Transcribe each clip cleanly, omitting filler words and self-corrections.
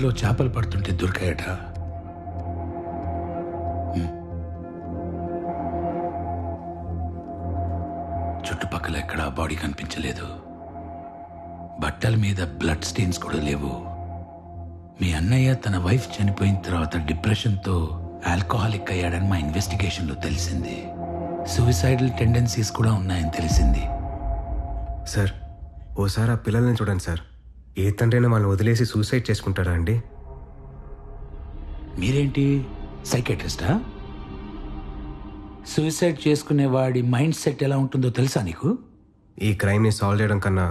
సముద్రంలో చేపలు పడుతుంటే దొరికాయట. చుట్టుపక్కల ఎక్కడా బాడీ కనిపించలేదు. బట్టల మీద బ్లడ్ స్టెయిన్స్ కూడా లేవు. మీ అన్నయ్య తన వైఫ్ చనిపోయిన తర్వాత డిప్రెషన్తో ఆల్కహాలిక్ అయ్యాడని మా ఇన్వెస్టిగేషన్లో తెలిసింది. సూసైడల్ టెండెన్సీస్ కూడా ఉన్నాయని తెలిసింది. సార్, ఓసారి ఆ పిల్లల్ని చూడండి సార్. ఏ తండ్రైనా వాళ్ళని వదిలేసి సూసైడ్ చేసుకుంటారా అండి? మీరేంటి సైకాట్రిస్టా? సూసైడ్ చేసుకునేవాడి మైండ్ సెట్ ఎలా ఉంటుందో తెలుసా నీకు? ఈ క్రైమ్ని సాల్వ్ చేయడం కన్నా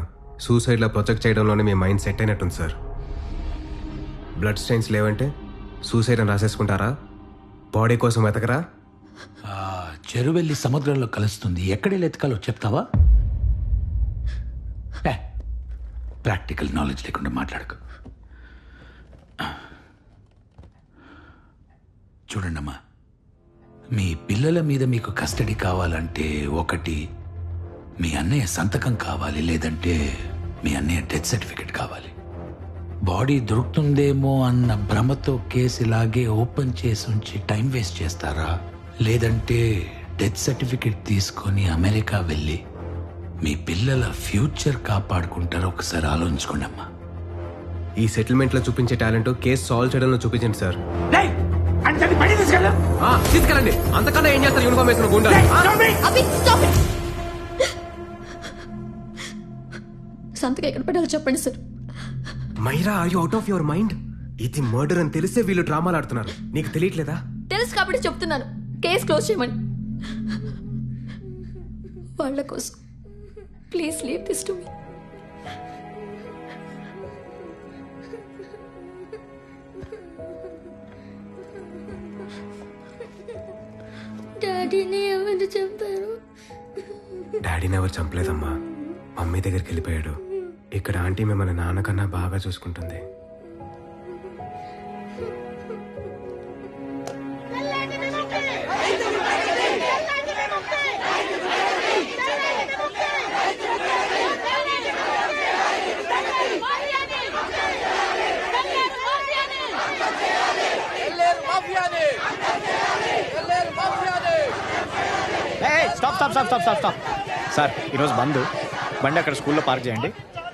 సూసైడ్లో ప్రొజెక్ట్ చేయడంలోనే మీ మైండ్ సెట్ అయినట్టుంది సార్. బ్లడ్ స్టెయిన్స్ లేవంటే సూసైడ్ అని రాసేసుకుంటారా? బాడీ కోసం వెతకరా? చెరువెళ్ళి సముద్రంలో కలుస్తుంది, ఎక్కడెళ్ళి ఎతకాలో చెప్తావా? ప్రాక్టికల్ నాలెడ్జ్ లేకుండా మాట్లాడకు. చూడండమ్మా, మీ పిల్లల మీద మీకు కస్టడీ కావాలంటే ఒకటి మీ అన్నయ్య సంతకం కావాలి, లేదంటే మీ అన్నయ్య డెత్ సర్టిఫికెట్ కావాలి. బాడీ దొరుకుతుందేమో అన్న భ్రమతో కేసు ఇలాగే ఓపెన్ చేసి ఉంచి టైం వేస్ట్ చేస్తారా, లేదంటే డెత్ సర్టిఫికెట్ తీసుకొని అమెరికా వెళ్ళి మీ పిల్లల ఫ్యూచర్ కాపాడుకుంటారో ఒకసారి ఆలోచించుకోండి అమ్మా. ఈ సెటిల్మెంట్లో చూపించే టాలెంట్ కేసు సాల్వ్ చేయడంలో చూపించండి సార్. తీసుకెళ్ళండి. అంతకన్నా ఏం చేస్తారు యూనిఫామ్ వేసిన గుండా? సంతకం ఎక్కడ పెట్టాలో చెప్పండి sir. Myra, are you out of your mind? ఇది మర్డర్ అని తెలిసే వీళ్ళు డ్రామాలు ఆడుతున్నారు. నీకు తెలియట్లేదా? తెలుసు కాబట్టి చెప్తున్నాను, కేసు క్లోజ్ చేయమని. వాళ్ళ కోసం please leave this to me. డాడీని ఎవరు చంపారు? డాడీని ఎవరు చంపలేదమ్మా, మమ్మీ దగ్గరికి వెళ్ళిపోయాడు. ఇక్కడ ఆంటీ మిమ్మల్ని నాన్నకన్నా బాగా చూసుకుంటుంది. స్టాప్. సార్, ఈరోజు బండి అక్కడ స్కూల్లో పార్క్ చేయండి.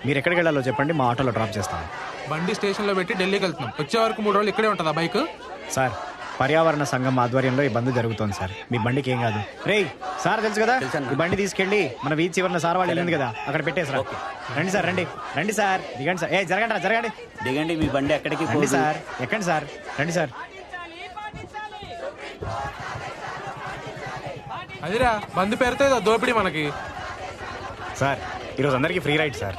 మీరు ఎక్కడికి వెళ్ళాలో చెప్పండి, మా ఆటోలో డ్రాప్ చేస్తాను. బండి స్టేషన్లో పెట్టి ఢిల్లీకి వెళ్తున్నాం. వచ్చే వరకు 3 రోజులు ఇక్కడే ఉంటుందా బైక్? సార్, పర్యావరణ సంఘం ఆధ్వర్యంలో ఈ బంద్ జరుగుతోంది సార్. మీ బండికి ఏం కాదు. రేయ్ సార్, తెలుసు కదా, ఈ బండి తీసుకెళ్ళి మన వీధి చివరిన సార్ వాళ్ళు వెళ్ళింది కదా, అక్కడ పెట్టేసరా. రండి సార్, రండి సార్, దిగండి సార్. జరగండి దిగండి. మీ బండి ఎక్కడికి రండి సార్, ఎక్కండి సార్, రండి సార్. అదిరా బంద్ పేరుతో దోపిడి మనకి. సార్, ఈరోజు అందరికీ ఫ్రీ రైడ్ సార్.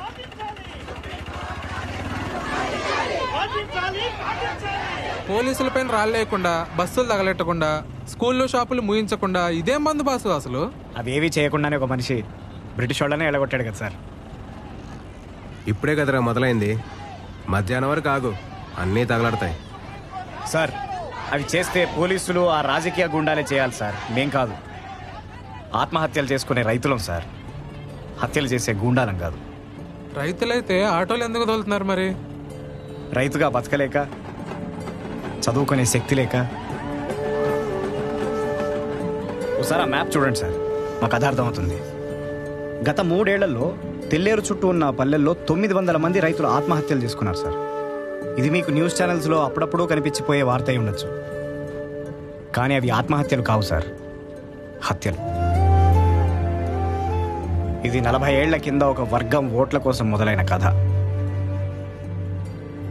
పోలీసుల పైన రాళ్ళేయకుండా, బస్సులు తగలెట్టకుండా, స్కూళ్ళు షాపులు ముయించకుండా ఇదేం బంద్ బాసు అసలు? అవేవీ చేయకుండానే ఒక మనిషి బ్రిటిష్ వాళ్ళనే ఎలగొట్టాడు కదా సార్. ఇప్పుడే కదరా మొదలైంది, మధ్యాహ్నం వరకు ఆగు, అన్నీ తగలడతాయి. సార్, అవి చేస్తే పోలీసులు ఆ రాజకీయ గుండాలే చేయాలి సార్, మేం కాదు. ఆత్మహత్యలు చేసుకునే రైతులం సార్, హత్యలు చేసే గూండాలం కాదు. రైతులైతే ఆటోలు ఎందుకు తోలుతున్నారు మరి? రైతుగా బతకలేక, చదువుకునే శక్తి లేక. ఒకసారి ఆ మ్యాప్ చూడండి సార్, మాకు కథ అర్థమవుతుంది. గత 3 ఏళ్లలో తెల్లేరు చుట్టూ ఉన్న పల్లెల్లో 900 మంది రైతులు ఆత్మహత్యలు చేసుకున్నారు సార్. ఇది మీకు న్యూస్ ఛానల్స్లో అప్పుడప్పుడు కనిపించిపోయే వార్త అయి ఉండొచ్చు, కానీ అవి ఆత్మహత్యలు కావు సార్, హత్యలు. ఇది 40 ఏళ్ల కింద ఒక వర్గం ఓట్ల కోసం మొదలైన కథ.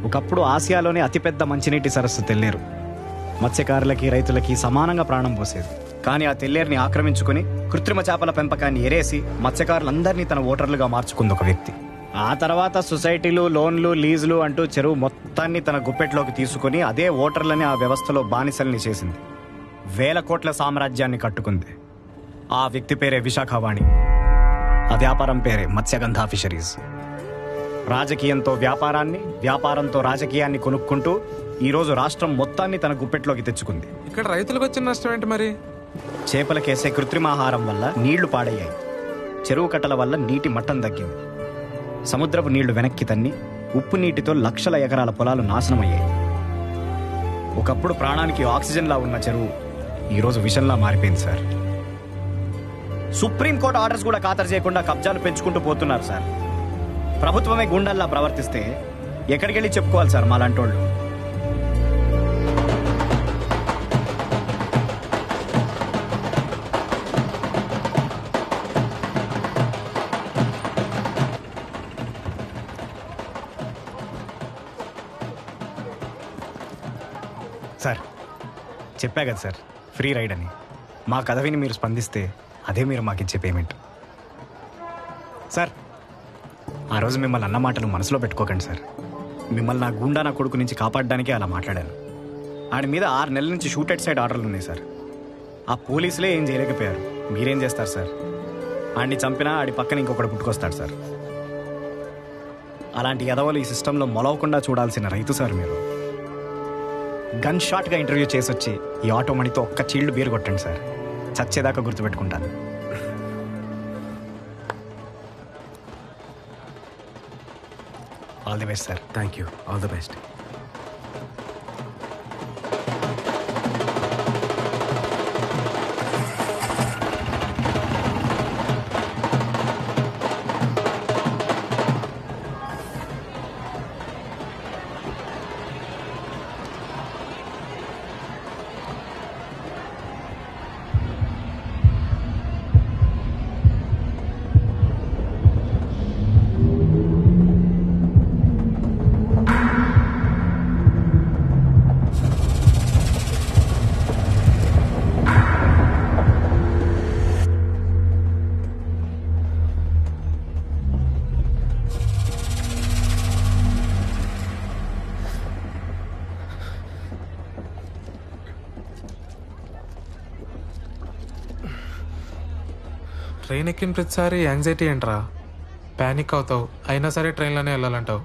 ఒకప్పుడు ఆసియాలోనే అతిపెద్ద మంచినీటి సరస్సు తెల్లేరు మత్స్యకారులకి, రైతులకి సమానంగా ప్రాణం పోసేది. కానీ ఆ తెల్లేరుని ఆక్రమించుకుని కృత్రిమ చేపల పెంపకాన్ని ఎరేసి మత్స్యకారులందరినీ తన ఓటర్లుగా మార్చుకుంది ఒక వ్యక్తి. ఆ తర్వాత సొసైటీలు, లోన్లు, లీజులు అంటూ చెరువు మొత్తాన్ని తన గుప్పెట్లోకి తీసుకుని అదే ఓటర్లని ఆ వ్యవస్థలో బానిసల్ని చేసింది. 1000 కోట్ల సామ్రాజ్యాన్ని కట్టుకుంది. ఆ వ్యక్తి పేరే విశాఖవాణి, ఆ వ్యాపారం పేరే మత్స్యగంధ ఫిషరీస్. రాజకీయంతో వ్యాపారాన్ని, వ్యాపారంతో రాజకీయాన్ని కొనుక్కుంటూ ఈరోజు రాష్ట్రం మొత్తాన్ని తన గుప్పెట్లోకి తెచ్చుకుంది. ఇక్కడ రైతులకు వచ్చిన నష్టం ఏంటి మరి? చేపలకేసే కృత్రిమాహారం వల్ల నీళ్లు పాడయ్యాయి, చెరువు కట్టల వల్ల నీటి మట్టం తగ్గింది, సముద్రపు నీళ్లు వెనక్కి తన్ని ఉప్పు నీటితో లక్షల ఎకరాల పొలాలు నాశనమయ్యాయి. ఒకప్పుడు ప్రాణానికి ఆక్సిజన్లా ఉన్న చెరువు ఈరోజు విషంలా మారిపోయింది సార్. సుప్రీంకోర్టు ఆర్డర్స్ కూడా ఖాతరు చేయకుండా కబ్జాలు పెంచుకుంటూ పోతున్నారు సార్. ప్రభుత్వమే గుండల్లా ప్రవర్తిస్తే ఎక్కడికి వెళ్ళి చెప్పుకోవాలి సార్ మాలాంటోళ్ళు? సార్ చెప్పా కదా సార్, ఫ్రీ రైడ్ అని. మా కథ విని మీరు స్పందిస్తే అదే మీరు మాకు ఇచ్చే పేమెంట్. సార్ ఆ రోజు మిమ్మల్ని అన్న మాటలు మనసులో పెట్టుకోకండి సార్. మిమ్మల్ని నా గుండా నా కొడుకు నుంచి కాపాడడానికే అలా మాట్లాడాను. ఆడి మీద 6 నెలల నుంచి షూట్ అట్ సైడ్ ఆర్డర్లు ఉన్నాయి సార్. ఆ పోలీసులే ఏం చేయలేకపోయారు. మీరేం చేస్తారు సార్? ఆడిని చంపినా ఆడి పక్కన ఇంకొకటి పుట్టుకొస్తాడు సార్. అలాంటి ఎదవలు ఈ సిస్టంలో మొలవకుండా చూడాల్సిన రైతు సార్ మీరు. గన్ షాట్గా ఇంటర్వ్యూ చేసి వచ్చి ఈ ఆటో మనీతో ఒక్క చీల్డ్ బీరు కొట్టండి సార్. చచ్చేదాకా గుర్తుపెట్టుకుంటాను. All the best sir. Thank you. All the best. Train ఎక్కిన ప్రతిసారి యాంగ్జైటీ ఏంట్రా? ప్యానిక్ అవుతావు, అయినా సరే ట్రైన్లోనే వెళ్ళాలంటావు.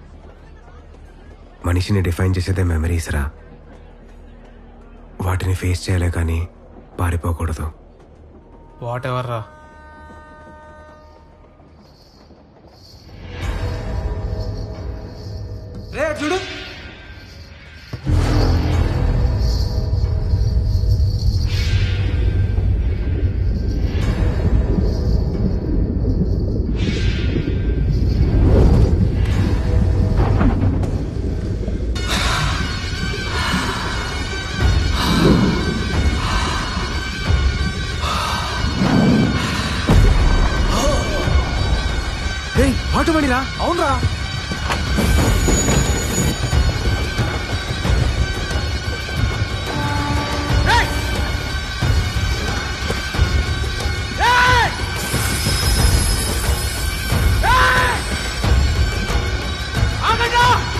మనిషిని డిఫైన్ చేసేదే మెమరీస్ రా. వాటిని ఫేస్ చేయలే కానీ పారిపోకూడదు. వాట్ ఎవర్ రా. రే చూడు, ఆటోమేటిరా. అవునరా. ఆగండి!